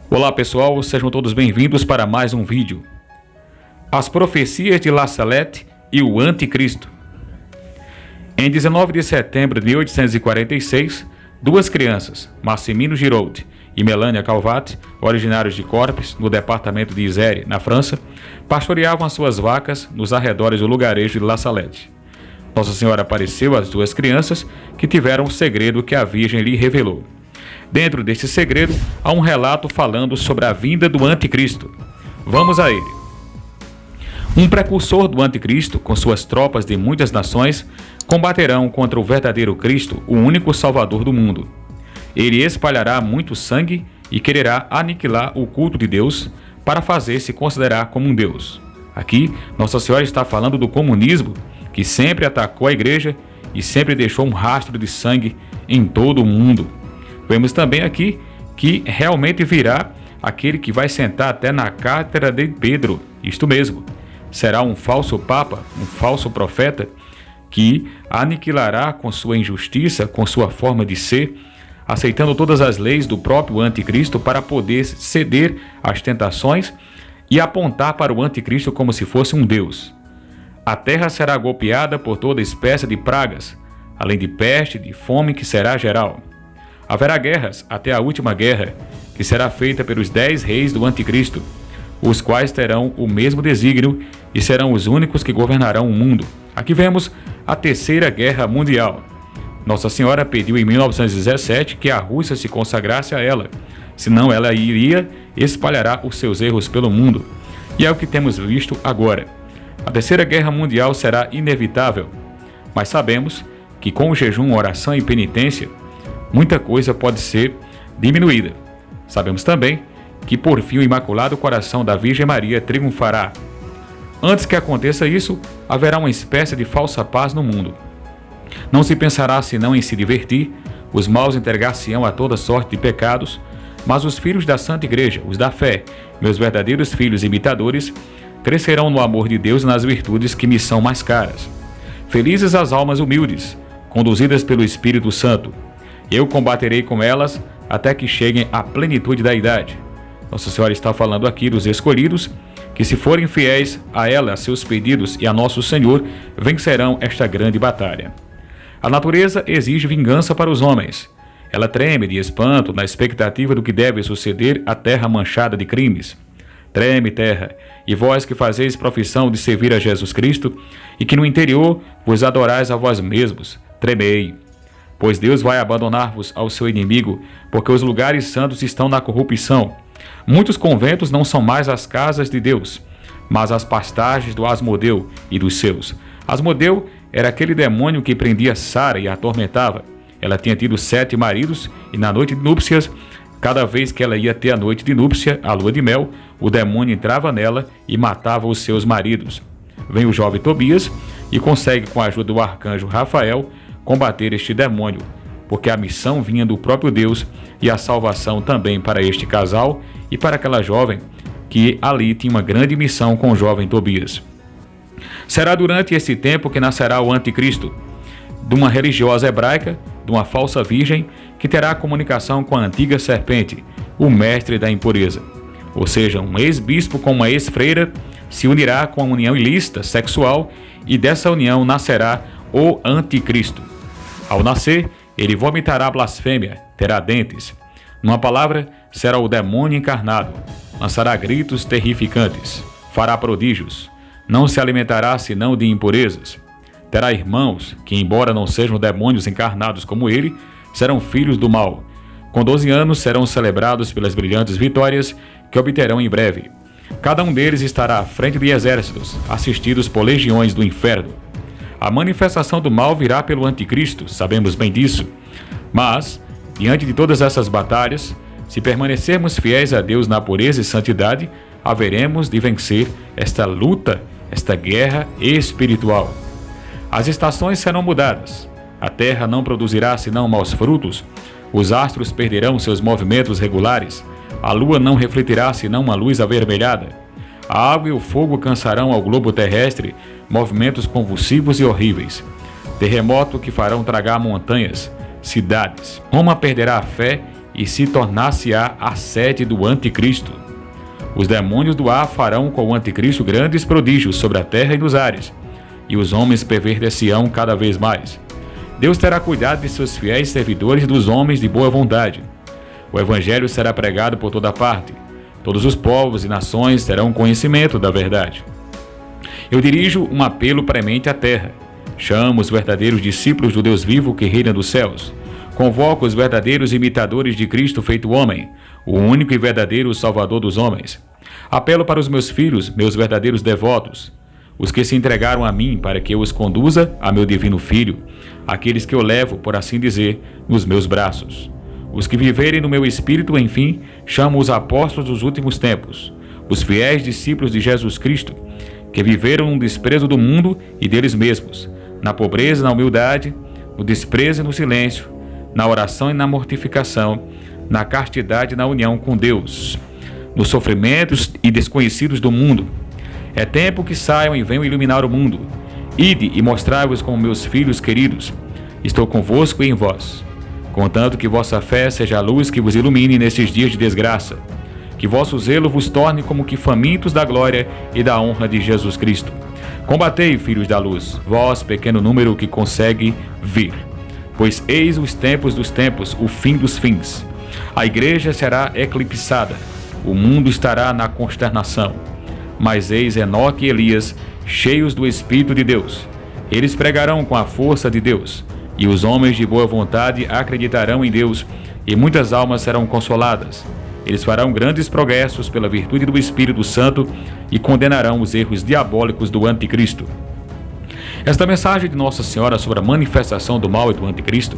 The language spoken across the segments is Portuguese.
Olá pessoal, sejam todos bem-vindos para mais um vídeo. As profecias de La Salette e o Anticristo. Em 19 de setembro de 1846, duas crianças, Massimino Giraud e Melania Calvat, originários de Corpes, no departamento de Isère, na França, pastoreavam as suas vacas nos arredores do lugarejo de La Salette. Nossa Senhora apareceu às duas crianças, que tiveram um segredo que a Virgem lhe revelou. Dentro deste segredo, há um relato falando sobre a vinda do Anticristo. Vamos a ele. Um precursor do Anticristo, com suas tropas de muitas nações, combaterão contra o verdadeiro Cristo, o único Salvador do mundo. Ele espalhará muito sangue e quererá aniquilar o culto de Deus para fazer-se considerar como um Deus. Aqui, Nossa Senhora está falando do comunismo, que sempre atacou a igreja e sempre deixou um rastro de sangue em todo o mundo. Vemos também aqui que realmente virá aquele que vai sentar até na cátedra de Pedro, isto mesmo. Será um falso papa, um falso profeta, que aniquilará com sua injustiça, com sua forma de ser, aceitando todas as leis do próprio Anticristo para poder ceder às tentações e apontar para o Anticristo como se fosse um Deus. A terra será golpeada por toda espécie de pragas, além de peste, de fome que será geral. Haverá guerras até a última guerra, que será feita pelos 10 reis do Anticristo, os quais terão o mesmo desígnio e serão os únicos que governarão o mundo. Aqui vemos a Terceira Guerra Mundial. Nossa Senhora pediu em 1917 que a Rússia se consagrasse a ela, senão ela iria espalhar os seus erros pelo mundo. E é o que temos visto agora. A Terceira Guerra Mundial será inevitável, mas sabemos que com o jejum, oração e penitência, muita coisa pode ser diminuída. Sabemos também que por fim o Imaculado Coração da Virgem Maria triunfará. Antes que aconteça isso, haverá uma espécie de falsa paz no mundo. Não se pensará senão em se divertir, os maus entregar-se-ão a toda sorte de pecados, mas os filhos da Santa Igreja, os da fé, meus verdadeiros filhos imitadores, crescerão no amor de Deus e nas virtudes que me são mais caras. Felizes as almas humildes, conduzidas pelo Espírito Santo. Eu combaterei com elas até que cheguem à plenitude da idade. Nossa Senhora está falando aqui dos escolhidos, que se forem fiéis a ela, a seus pedidos e a nosso Senhor, vencerão esta grande batalha. A natureza exige vingança para os homens. Ela treme de espanto na expectativa do que deve suceder à terra manchada de crimes. Treme, terra, e vós que fazeis profissão de servir a Jesus Cristo, e que no interior vos adorais a vós mesmos, tremei. Pois Deus vai abandonar-vos ao seu inimigo, porque os lugares santos estão na corrupção. Muitos conventos não são mais as casas de Deus, mas as pastagens do Asmodeu e dos seus. Asmodeu era aquele demônio que prendia Sara e a atormentava. Ela tinha tido 7 maridos e na noite de núpcias, cada vez que ela ia ter a noite de núpcia, a lua de mel, o demônio entrava nela e matava os seus maridos. Vem o jovem Tobias e consegue, com a ajuda do arcanjo Rafael, combater este demônio, porque a missão vinha do próprio Deus e a salvação também para este casal e para aquela jovem que ali tinha uma grande missão com o jovem Tobias. Será durante esse tempo que nascerá o Anticristo, de uma religiosa hebraica, de uma falsa virgem, que terá comunicação com a antiga serpente, o mestre da impureza. Ou seja, um ex-bispo com uma ex-freira se unirá com a união ilícita sexual e dessa união nascerá o Anticristo. Ao nascer, ele vomitará blasfêmia, terá dentes. Numa palavra, será o demônio encarnado. Lançará gritos terrificantes. Fará prodígios. Não se alimentará senão de impurezas. Terá irmãos que, embora não sejam demônios encarnados como ele, serão filhos do mal. Com 12 anos serão celebrados pelas brilhantes vitórias que obterão em breve. Cada um deles estará à frente de exércitos, assistidos por legiões do inferno. A manifestação do mal virá pelo Anticristo, sabemos bem disso. Mas, diante de todas essas batalhas, se permanecermos fiéis a Deus na pureza e santidade, haveremos de vencer esta luta, esta guerra espiritual. As estações serão mudadas. A terra não produzirá senão maus frutos. Os astros perderão seus movimentos regulares. A lua não refletirá senão uma luz avermelhada. A água e o fogo cansarão ao globo terrestre movimentos convulsivos e horríveis. Terremoto que farão tragar montanhas, cidades. Roma perderá a fé e se tornar-se-á a sede do anticristo. Os demônios do ar farão com o anticristo grandes prodígios sobre a terra e nos ares, e os homens perverter-se-ão cada vez mais. Deus terá cuidado de seus fiéis servidores e dos homens de boa vontade. O evangelho será pregado por toda parte. Todos os povos e nações terão conhecimento da verdade. Eu dirijo um apelo premente à terra. Chamo os verdadeiros discípulos do Deus vivo que reina dos céus. Convoco os verdadeiros imitadores de Cristo feito homem, o único e verdadeiro Salvador dos homens. Apelo para os meus filhos, meus verdadeiros devotos, os que se entregaram a mim para que eu os conduza a meu divino Filho, aqueles que eu levo, por assim dizer, nos meus braços. Os que viverem no meu espírito, enfim, chamo os apóstolos dos últimos tempos, os fiéis discípulos de Jesus Cristo, que viveram no desprezo do mundo e deles mesmos, na pobreza e na humildade, no desprezo e no silêncio, na oração e na mortificação, na castidade e na união com Deus, nos sofrimentos e desconhecidos do mundo. É tempo que saiam e venham iluminar o mundo. Ide e mostrai-vos como meus filhos queridos. Estou convosco e em vós. Contanto que vossa fé seja a luz que vos ilumine nesses dias de desgraça. Que vosso zelo vos torne como que famintos da glória e da honra de Jesus Cristo. Combatei, filhos da luz, vós, pequeno número que consegue vir. Pois eis os tempos dos tempos, o fim dos fins. A igreja será eclipsada, o mundo estará na consternação. Mas eis Enoque e Elias, cheios do Espírito de Deus. Eles pregarão com a força de Deus, e os homens de boa vontade acreditarão em Deus, e muitas almas serão consoladas. Eles farão grandes progressos pela virtude do Espírito Santo e condenarão os erros diabólicos do anticristo. Esta mensagem de Nossa Senhora sobre a manifestação do mal e do anticristo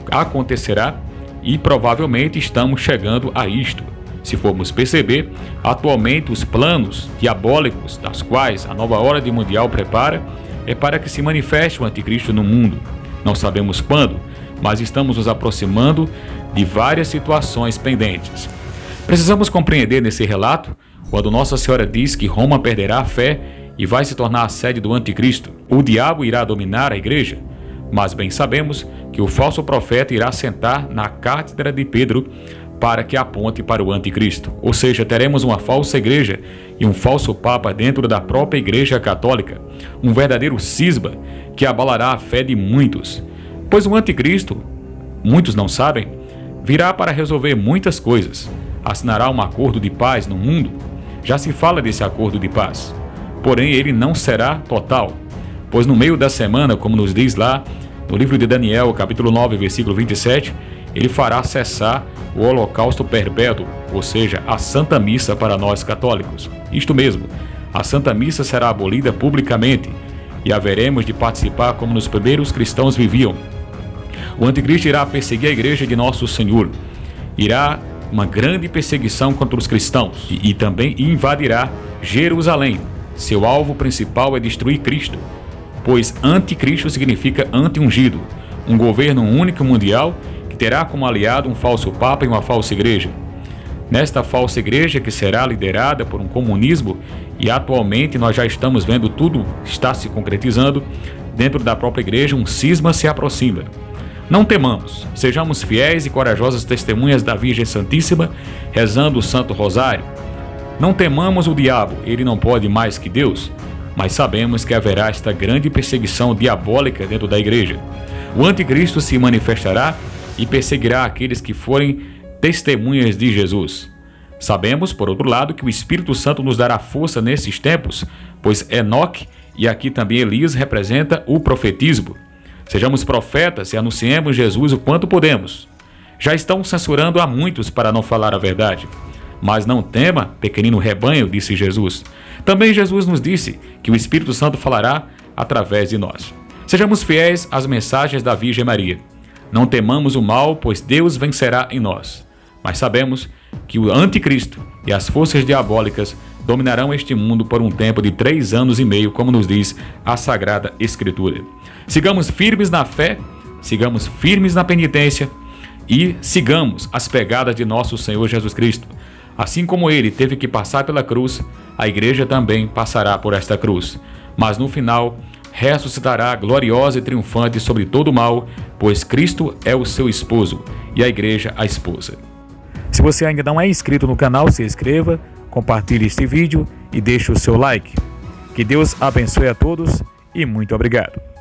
acontecerá e provavelmente estamos chegando a isto. Se formos perceber, atualmente os planos diabólicos das quais a nova ordem mundial prepara é para que se manifeste o anticristo no mundo. Não sabemos quando, mas estamos nos aproximando de várias situações pendentes. Precisamos compreender nesse relato, quando Nossa Senhora diz que Roma perderá a fé e vai se tornar a sede do anticristo, o diabo irá dominar a igreja, mas bem sabemos que o falso profeta irá sentar na cátedra de Pedro para que aponte para o anticristo. Ou seja, teremos uma falsa igreja e um falso papa dentro da própria igreja católica, um verdadeiro cisma que abalará a fé de muitos. Pois o anticristo, muitos não sabem, virá para resolver muitas coisas, assinará um acordo de paz no mundo. Já se fala desse acordo de paz. Porém, ele não será total, pois no meio da semana, como nos diz lá no livro de Daniel, capítulo 9, versículo 27, ele fará cessar o holocausto perpétuo, ou seja, a Santa Missa para nós católicos. Isto mesmo, a Santa Missa será abolida publicamente e haveremos de participar como nos primeiros cristãos viviam. O anticristo irá perseguir a igreja de Nosso Senhor, irá uma grande perseguição contra os cristãos e também invadirá Jerusalém. Seu alvo principal é destruir Cristo, pois anticristo significa anti-ungido, um governo único mundial que terá como aliado um falso papa e uma falsa igreja. Nesta falsa igreja, que será liderada por um comunismo, e atualmente nós já estamos vendo tudo está se concretizando, dentro da própria igreja um cisma se aproxima. Não temamos, sejamos fiéis e corajosas testemunhas da Virgem Santíssima, rezando o Santo Rosário. Não temamos o diabo, ele não pode mais que Deus, mas sabemos que haverá esta grande perseguição diabólica dentro da igreja. O anticristo se manifestará e perseguirá aqueles que forem testemunhas de Jesus. Sabemos, por outro lado, que o Espírito Santo nos dará força nesses tempos, pois Enoque e aqui também Elias representa o profetismo. Sejamos profetas e anunciemos Jesus o quanto podemos. Já estão censurando a muitos para não falar a verdade. Mas não tema, pequenino rebanho, disse Jesus. Também Jesus nos disse que o Espírito Santo falará através de nós. Sejamos fiéis às mensagens da Virgem Maria. Não temamos o mal, pois Deus vencerá em nós. Mas sabemos que o anticristo e as forças diabólicas dominarão este mundo por um tempo de 3 anos e meio, como nos diz a Sagrada Escritura. Sigamos firmes na fé, sigamos firmes na penitência e sigamos as pegadas de nosso Senhor Jesus Cristo. Assim como ele teve que passar pela cruz, a igreja também passará por esta cruz. Mas no final, ressuscitará gloriosa e triunfante sobre todo o mal, pois Cristo é o seu esposo. e a igreja a esposa. Se você ainda não é inscrito no canal, se inscreva, compartilhe este vídeo e deixe o seu like. Que Deus abençoe a todos e muito obrigado.